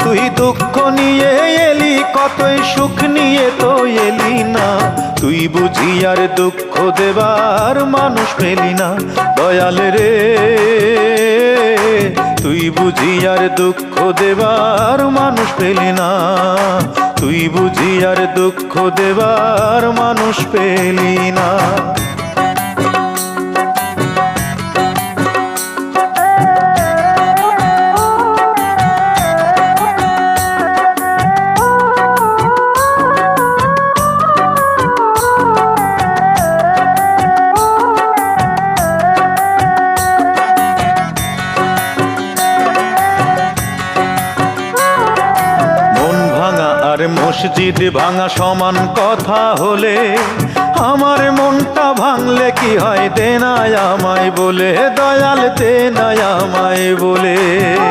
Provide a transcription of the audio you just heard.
তুই দুঃখ নিয়ে এলি, কতই সুখ নিয়ে তো এলি না। তুই বুঝি আর দুঃখ দেবার মানুষ পেলি না। দয়াল রে, তুই বুঝি আর দুঃখ দেবার মানুষ পেলি না। তুই বুঝি আর দুঃখ দেবার মানুষ পেলি না। আর মসজিদ ভাঙা সমান কথা হলে, আমার মনটা ভাঙলে কি হয়? দে না আমায় বলে, দয়াল দে না আমায় বলে।